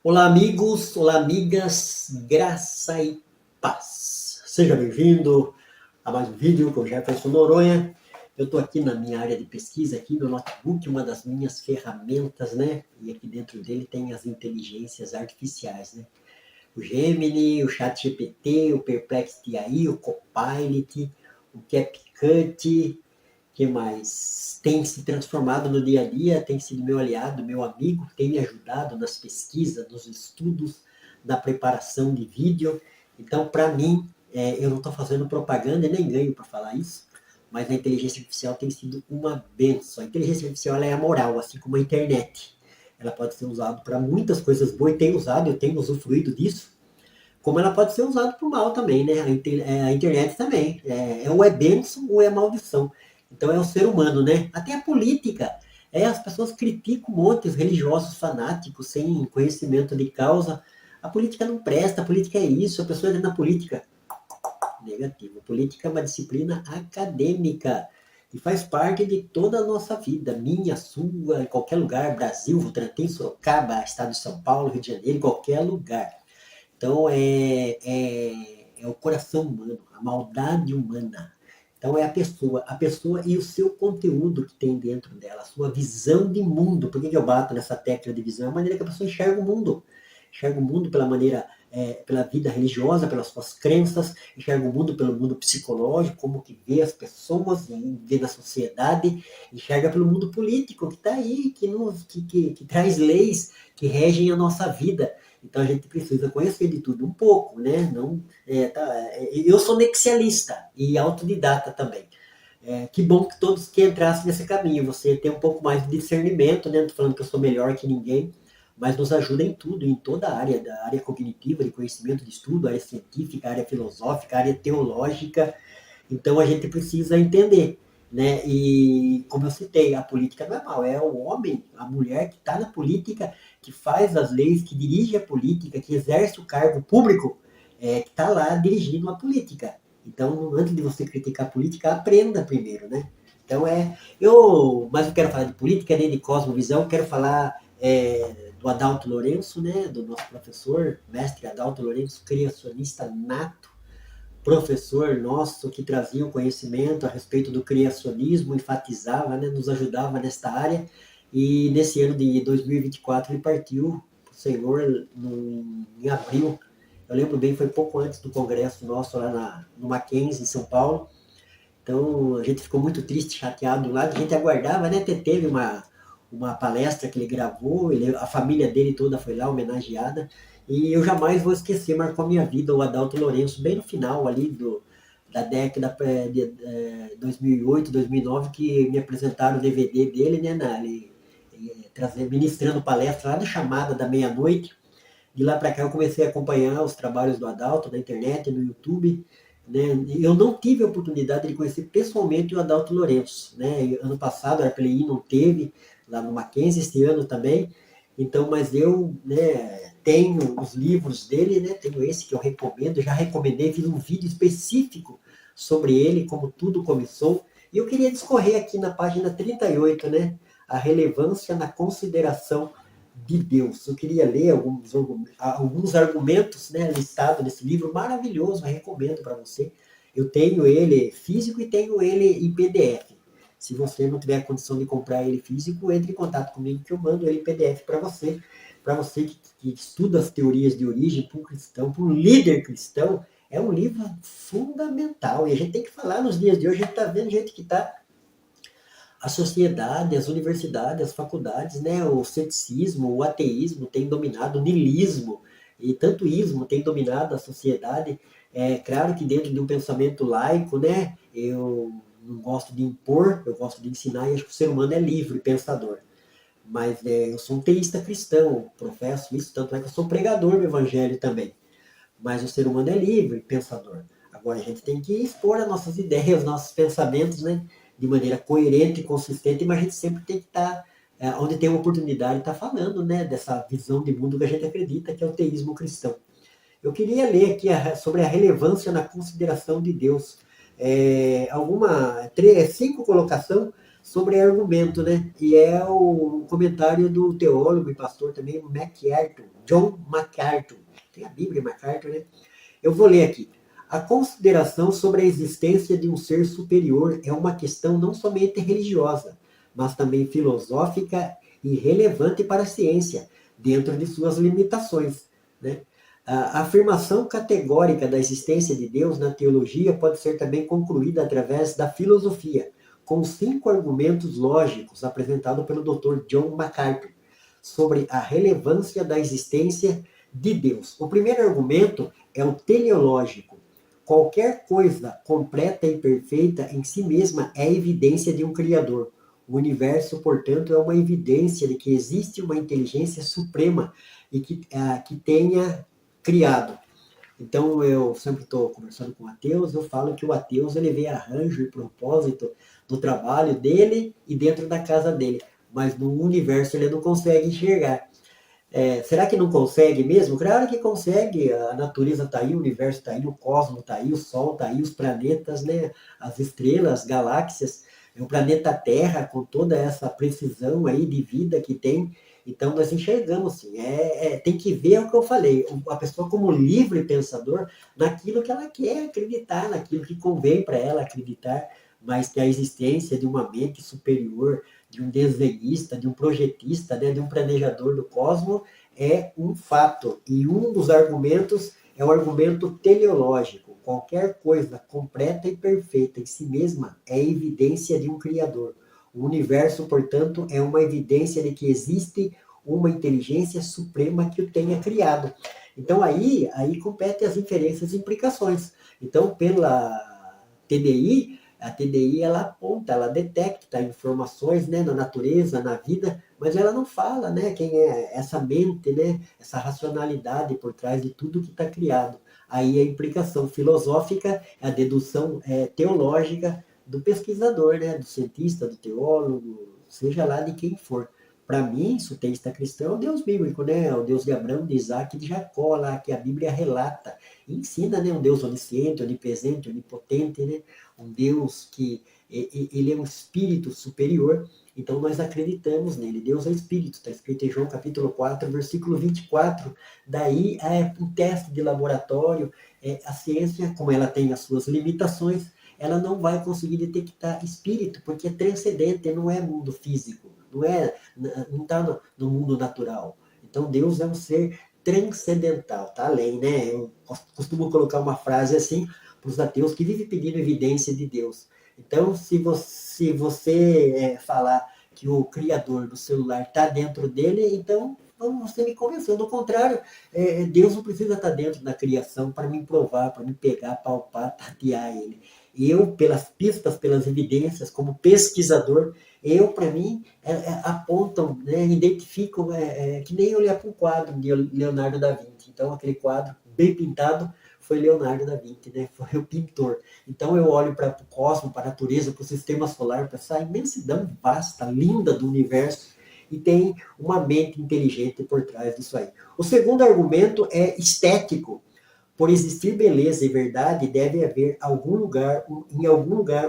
Olá, amigos, olá, amigas, graça e paz. Seja bem-vindo a mais um vídeo com o Jefferson Noronha. Eu estou aqui na minha área de pesquisa, aqui no notebook, uma das minhas ferramentas, né? E aqui dentro dele tem as inteligências artificiais, né? O Gemini, o ChatGPT, o Perplexity AI, o Copilot, o CapCut, que mais? Tem se transformado no dia a dia, tem sido meu aliado, meu amigo, tem me ajudado nas pesquisas, nos estudos, na preparação de vídeo. Então, para mim, eu não estou fazendo propaganda e nem ganho para falar isso, mas a inteligência artificial tem sido uma benção. A inteligência artificial ela é amoral, assim como a internet. Ela pode ser usada para muitas coisas boas e tem usado, eu tenho usufruído disso, como ela pode ser usada para o mal também, né? A internet também. Ou é bênção ou é maldição. Então é o ser humano, né? Até a política. As pessoas criticam montes religiosos fanáticos sem conhecimento de causa. A política não presta, a política é isso, a pessoa entra na política. Negativo. A política é uma disciplina acadêmica e faz parte de toda a nossa vida, minha, sua, em qualquer lugar, Brasil, Votorantim, Sorocaba, Estado de São Paulo, Rio de Janeiro, em qualquer lugar. Então, é o coração humano, a maldade humana. Então, é a pessoa e o seu conteúdo que tem dentro dela, a sua visão de mundo. Por que eu bato nessa tecla de visão? É a maneira que a pessoa enxerga o mundo. Enxerga o mundo pela maneira, pela vida religiosa, pelas suas crenças, enxerga o mundo pelo mundo psicológico, como que vê as pessoas, vê na sociedade, enxerga pelo mundo político que está aí, que traz leis que regem a nossa vida. Então a gente precisa conhecer de tudo um pouco, né? Não, eu sou nexialista e autodidata também. Que bom que todos que entrassem nesse caminho, você tem um pouco mais de discernimento, né? Não estou falando que eu sou melhor que ninguém, mas nos ajuda em tudo, em toda a área, da área cognitiva, de conhecimento de estudo, área científica, área filosófica, área teológica. Então a gente precisa entender, né? E como eu citei, a política não é mal, é o homem, a mulher que está na política, que faz as leis, que dirige a política, que exerce o cargo público, que está lá dirigindo a política. Então, antes de você criticar a política, aprenda primeiro, né? Então mas eu quero falar de política, nem de cosmovisão, quero falar do Adalto Lourenço, né? Do nosso professor, mestre Adalto Lourenço, criacionista nato, professor nosso que trazia o conhecimento a respeito do criacionismo, enfatizava, né, nos ajudava nesta área. E nesse ano de 2024 ele partiu para o Senhor em abril. Eu lembro bem, foi pouco antes do congresso nosso lá no Mackenzie, em São Paulo. Então a gente ficou muito triste, chateado lá. A gente aguardava, né? Teve uma palestra que ele gravou, a família dele toda foi lá homenageada. E eu jamais vou esquecer, marcou a minha vida, o Adalto Lourenço, bem no final ali da década de 2008, 2009, que me apresentaram o DVD dele, né? Ministrando palestra lá na chamada da meia-noite. De lá para cá eu comecei a acompanhar os trabalhos do Adalto na internet, no YouTube, né? Eu não tive a oportunidade de conhecer pessoalmente o Adalto Lourenço, né? Ano passado a AirPlay não teve, lá no Mackenzie, este ano também. Então, mas eu, né, tenho os livros dele, né? Tenho esse que eu recomendo, já recomendei, fiz um vídeo específico sobre ele, como tudo começou. E eu queria discorrer aqui na página 38, né? A relevância na consideração de Deus. Eu queria ler alguns argumentos, né, listados nesse livro maravilhoso, eu recomendo para você. Eu tenho ele físico e tenho ele em PDF. Se você não tiver a condição de comprar ele físico, entre em contato comigo que eu mando ele em PDF para você que estuda as teorias de origem para um cristão, para um líder cristão. É um livro fundamental e a gente tem que falar nos dias de hoje. A gente está vendo gente que está a sociedade, as universidades, as faculdades, né, o ceticismo, o ateísmo tem dominado, o niilismo e tanto ismo tem dominado a sociedade. É claro que dentro de um pensamento laico, né, eu não gosto de impor, eu gosto de ensinar e acho que o ser humano é livre, pensador. Mas eu sou um teísta cristão, professo isso, tanto é que eu sou pregador do evangelho também. Mas o ser humano é livre, pensador. Agora a gente tem que expor as nossas ideias, os nossos pensamentos, né, de maneira coerente e consistente, mas a gente sempre tem que estar, onde tem uma oportunidade, estar falando, né, dessa visão de mundo que a gente acredita, que é o teísmo cristão. Eu queria ler aqui sobre a relevância na consideração de Deus. 5 colocação sobre argumento, né? E é o comentário do teólogo e pastor também, MacArthur, John MacArthur. Tem a Bíblia, MacArthur, né? Eu vou ler aqui. A consideração sobre a existência de um ser superior é uma questão não somente religiosa, mas também filosófica e relevante para a ciência, dentro de suas limitações, né? A afirmação categórica da existência de Deus na teologia pode ser também concluída através da filosofia, com 5 argumentos lógicos apresentados pelo Dr. John MacArthur sobre a relevância da existência de Deus. O primeiro argumento é o teleológico. Qualquer coisa completa e perfeita em si mesma é evidência de um Criador. O universo, portanto, é uma evidência de que existe uma inteligência suprema e que tenha criado. Então, eu sempre estou conversando com ateus, eu falo que o ateu ele vê arranjo e propósito do trabalho dele e dentro da casa dele, mas no universo ele não consegue enxergar. Será que não consegue mesmo? Claro que consegue, a natureza está aí, o universo está aí, o cosmos está aí, o Sol está aí, os planetas, né? As estrelas, as galáxias, o planeta Terra, com toda essa precisão aí de vida que tem. Então, nós enxergamos, sim. Tem que ver o que eu falei, a pessoa como livre pensador, naquilo que ela quer acreditar, naquilo que convém para ela acreditar, mas que a existência de uma mente superior, de um desenhista, de um projetista, né, de um planejador do cosmos, é um fato. E um dos argumentos é o argumento teleológico. Qualquer coisa completa e perfeita em si mesma é evidência de um Criador. O universo, portanto, é uma evidência de que existe uma inteligência suprema que o tenha criado. Então, aí compete as inferências e implicações. Então, pela TDI, a TDI ela aponta, ela detecta informações, né, na natureza, na vida, mas ela não fala, né, quem é essa mente, né, essa racionalidade por trás de tudo que está criado. Aí a implicação filosófica, a dedução teológica do pesquisador, né, do cientista, do teólogo, seja lá de quem for. Para mim, soteísta cristão é o Deus bíblico, né? O Deus de Abraão, de Isaac e de Jacó, lá que a Bíblia relata. E ensina, né? Um Deus onisciente, onipresente, onipotente, né? Um Deus que ele é um espírito superior, então nós acreditamos nele. Deus é espírito, está escrito em João capítulo 4, versículo 24. Daí é um teste de laboratório, a ciência, como ela tem as suas limitações, ela não vai conseguir detectar espírito, porque é transcendente, não é mundo físico, não está no mundo natural. Então Deus é um ser transcendental, tá além, né? Eu costumo colocar uma frase assim para os ateus que vivem pedindo evidência de Deus. Então, se você falar que o criador do celular está dentro dele, então você me convenceu. Do contrário, Deus não precisa estar dentro da criação para me provar, para me pegar, palpar, tatear ele. Eu, pelas pistas, pelas evidências, como pesquisador, para mim, apontam, né, identificam, que nem olhar para um quadro de Leonardo da Vinci. Então, aquele quadro bem pintado foi Leonardo da Vinci, né? Foi o pintor. Então, eu olho para o cosmos, para a natureza, para o sistema solar, para essa imensidão vasta, linda do universo, e tem uma mente inteligente por trás disso aí. O segundo argumento é estético. Por existir beleza e verdade, deve haver em algum lugar,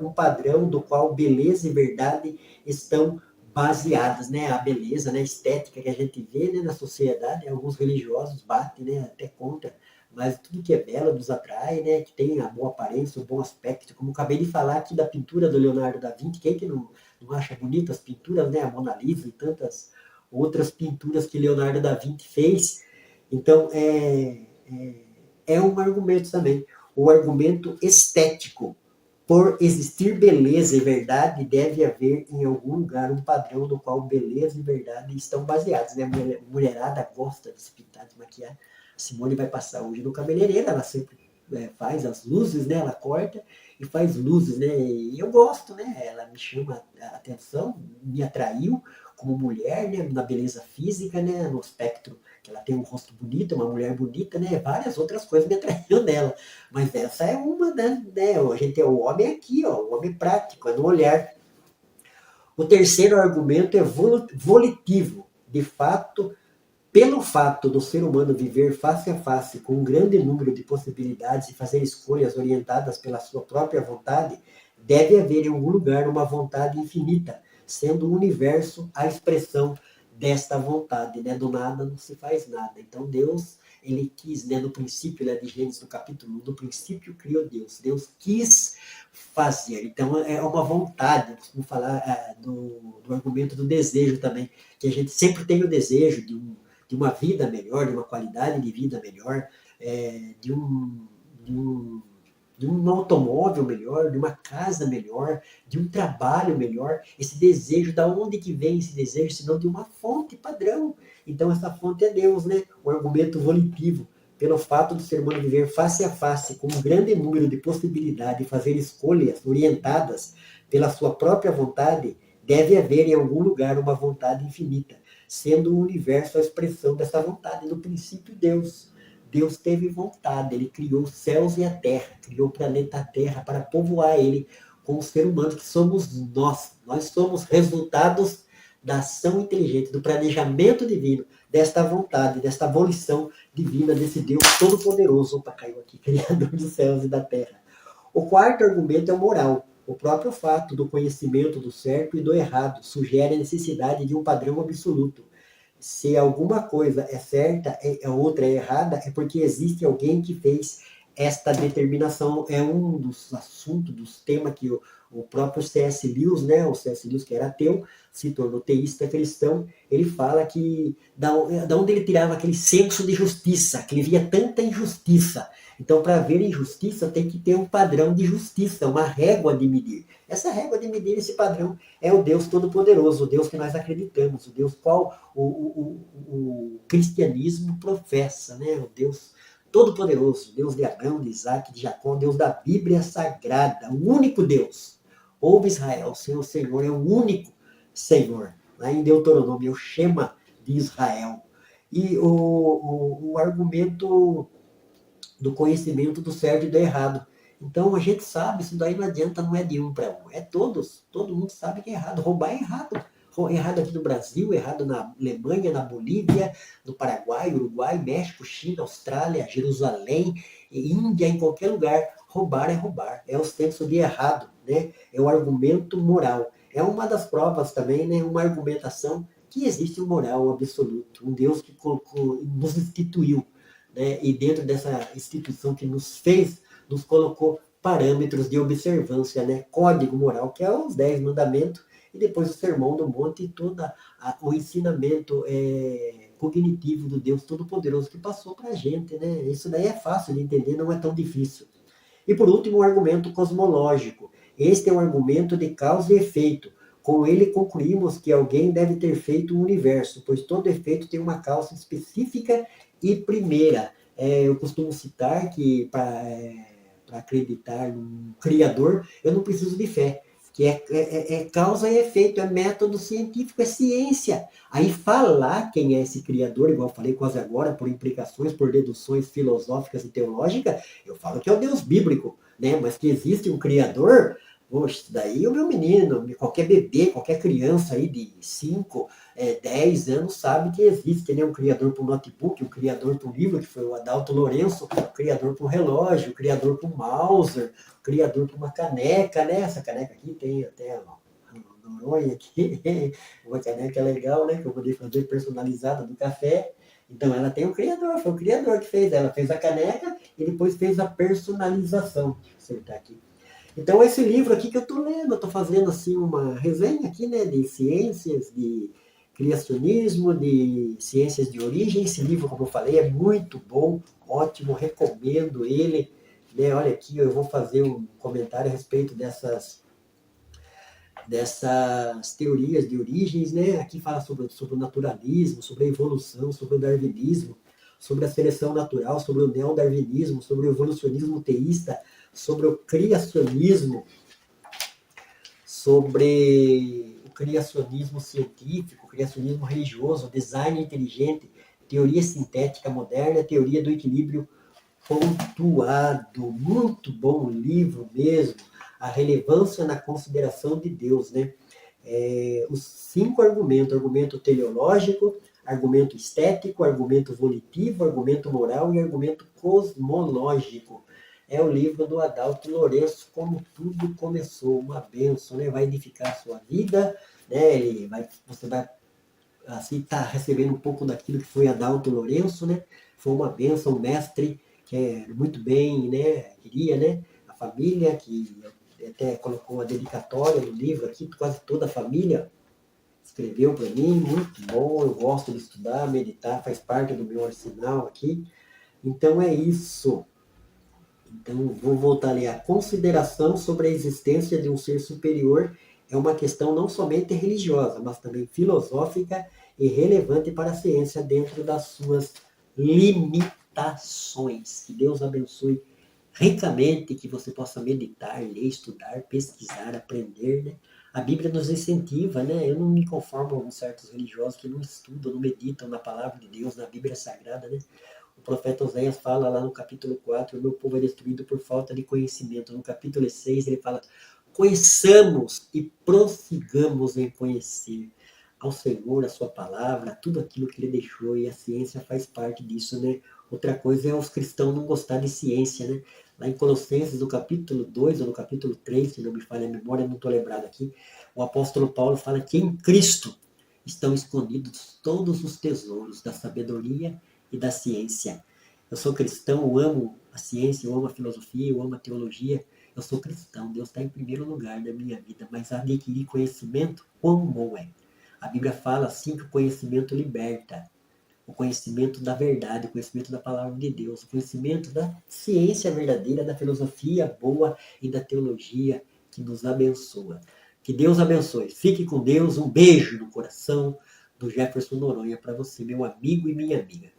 um padrão do qual beleza e verdade estão baseadas, né? A beleza, né? A estética que a gente vê, né, na sociedade, alguns religiosos batem, né, até contra, mas tudo que é belo nos atrai, né? Que tem a boa aparência, o bom aspecto. Como acabei de falar aqui da pintura do Leonardo da Vinci, quem que não acha bonitas as pinturas, né? A Mona Lisa e tantas outras pinturas que Leonardo da Vinci fez. Então, é um argumento também. O argumento estético. Por existir beleza e verdade, deve haver em algum lugar um padrão no qual beleza e verdade estão baseados. Né? A mulherada gosta de se pintar, de maquiar. A Simone vai passar hoje no cabeleireiro, ela sempre faz as luzes, né? Ela corta e faz luzes, né? E eu gosto, né? Ela me chama a atenção, me atraiu como mulher, né? Na beleza física, né? No espectro que ela tem um rosto bonito, uma mulher bonita, né? Várias outras coisas me atraíram nela. Mas essa é uma, né? A gente é o homem aqui, ó, o homem prático, é no olhar. O terceiro argumento é volitivo. De fato, pelo fato do ser humano viver face a face com um grande número de possibilidades e fazer escolhas orientadas pela sua própria vontade, deve haver em algum lugar uma vontade infinita, sendo o universo a expressão desta vontade, né? Do nada não se faz nada. Então Deus, ele quis, né? No princípio, né, de Gênesis, no capítulo 1, no princípio criou Deus. Deus quis fazer. Então é uma vontade. Eu costumo falar do argumento do desejo também, que a gente sempre tem o desejo de uma vida melhor, de uma qualidade de vida melhor, de um automóvel melhor, de uma casa melhor, de um trabalho melhor. Esse desejo, da onde que vem esse desejo, senão de uma fonte padrão? Então essa fonte é Deus, né? O argumento volitivo, pelo fato do ser humano viver face a face com um grande número de possibilidades de fazer escolhas orientadas pela sua própria vontade, deve haver em algum lugar uma vontade infinita, sendo o universo a expressão dessa vontade. No princípio, Deus teve vontade, ele criou os céus e a terra, criou o planeta Terra para povoar ele com o ser humano que somos nós. Nós somos resultados da ação inteligente, do planejamento divino, desta vontade, desta volição divina desse Deus todo-poderoso. Opa, caiu aqui, criador dos céus e da terra. O quarto argumento é o moral. O próprio fato do conhecimento do certo e do errado sugere a necessidade de um padrão absoluto. Se alguma coisa é certa e a outra é errada, é porque existe alguém que fez esta determinação. É um dos assuntos, dos temas que o próprio C.S. Lewis, né, o C.S. Lewis, que era ateu, se tornou teísta cristão. Ele fala que da onde ele tirava aquele senso de justiça, que ele via tanta injustiça. Então, para haver injustiça, tem que ter um padrão de justiça, uma régua de medir. Essa régua de medir, esse padrão, é o Deus Todo-Poderoso, o Deus que nós acreditamos, o Deus qual o cristianismo professa, né? O Deus Todo-Poderoso, Deus de Abraão, de Isaac, de Jacó, Deus da Bíblia Sagrada, o único Deus. Ouve Israel, o Senhor é o único Senhor. Lá em Deuteronômio, o Shema de Israel. E o argumento do conhecimento do certo e do errado. Então a gente sabe, isso daí não adianta, não é de um para um, é todos. Todo mundo sabe que é errado. Roubar é errado. Errado aqui no Brasil, errado na Alemanha, na Bolívia, no Paraguai, Uruguai, México, China, Austrália, Jerusalém, Índia, em qualquer lugar. Roubar é roubar. É o senso de errado, né? É o argumento moral. É uma das provas também, né? Uma argumentação que existe um moral absoluto. Um Deus que nos instituiu, né? E dentro dessa instituição que nos fez, nos colocou parâmetros de observância, né? Código moral, que é os 10 mandamentos, e depois o Sermão do Monte e todo o ensinamento cognitivo do Deus Todo-Poderoso que passou para a gente, né? Isso daí é fácil de entender, não é tão difícil. E por último, o argumento cosmológico. Este é um argumento de causa e efeito. Com ele concluímos que alguém deve ter feito o universo, pois todo efeito tem uma causa específica e primeira. Eu costumo citar que para acreditar num Criador, eu não preciso de fé, que é causa e efeito, é método científico, é ciência. Aí falar quem é esse Criador, igual eu falei quase agora, por implicações, por deduções filosóficas e teológicas, eu falo que é o Deus bíblico, né? Mas que existe um Criador, poxa, daí o meu menino, qualquer bebê, qualquer criança aí de 5, 10 anos sabe que existe, né? Um criador para um notebook, um criador para um livro, que foi o Adalto Lourenço, um criador para um relógio, um criador para um Mauser, um criador para uma caneca, né? Essa caneca aqui tem até Noronha aqui, uma caneca legal, né? Que eu poder fazer personalizada do café. Então ela tem um criador, foi o criador que fez, ela fez a caneca e depois fez a personalização. Deixa eu acertar aqui. Então, esse livro aqui que eu estou lendo, eu estou fazendo assim uma resenha aqui, né, de ciências, de criacionismo, de ciências de origem. Esse livro, como eu falei, é muito bom, ótimo, recomendo ele. Né? Olha aqui, eu vou fazer um comentário a respeito dessas teorias de origens, né? Aqui fala sobre o naturalismo, sobre a evolução, sobre o darwinismo, sobre a seleção natural, sobre o neodarwinismo, sobre o evolucionismo teísta, sobre o criacionismo, sobre o criacionismo científico, o criacionismo religioso, o design inteligente, teoria sintética moderna, teoria do equilíbrio pontuado. Muito bom livro mesmo. A relevância na consideração de Deus, né? Os 5 argumentos: argumento teleológico, argumento estético, argumento volitivo, argumento moral e argumento cosmológico. é o livro do Adalto Lourenço, Como Tudo Começou, uma bênção, né? Vai edificar a sua vida, né? Você vai assim tá recebendo um pouco daquilo que foi Adalto Lourenço, né? Foi uma bênção, um mestre que é muito bem, né? Queria, né? A família que até colocou a dedicatória do livro aqui, quase toda a família escreveu para mim, muito bom, eu gosto de estudar, meditar, faz parte do meu arsenal aqui. Então é isso. Então vou voltar ali. A consideração sobre a existência de um ser superior é uma questão não somente religiosa, mas também filosófica e relevante para a ciência dentro das suas limitações. Que Deus abençoe ricamente, que você possa meditar, ler, estudar, pesquisar, aprender, né? A Bíblia nos incentiva, né? Eu não me conformo com certos religiosos que não estudam, não meditam na palavra de Deus, na Bíblia Sagrada, né? O profeta Oséias fala lá no capítulo 4, o meu povo é destruído por falta de conhecimento. No capítulo 6 ele fala, conheçamos e prossigamos em conhecer ao Senhor, a sua palavra, tudo aquilo que ele deixou, e a ciência faz parte disso, né? Outra coisa é os cristãos não gostar de ciência, né? Lá em Colossenses, no capítulo 2 ou no capítulo 3, se não me falha a memória, não estou lembrado aqui, o apóstolo Paulo fala que em Cristo estão escondidos todos os tesouros da sabedoria e da ciência. Eu sou cristão, eu amo a ciência, eu amo a filosofia, eu amo a teologia. Eu sou cristão, Deus está em primeiro lugar na minha vida, mas adquirir conhecimento, quão bom é. A Bíblia fala assim que o conhecimento liberta. O conhecimento da verdade, o conhecimento da palavra de Deus, o conhecimento da ciência verdadeira, da filosofia boa e da teologia que nos abençoa. Que Deus abençoe. Fique com Deus. Um beijo no coração do Jefferson Noronha para você, meu amigo e minha amiga.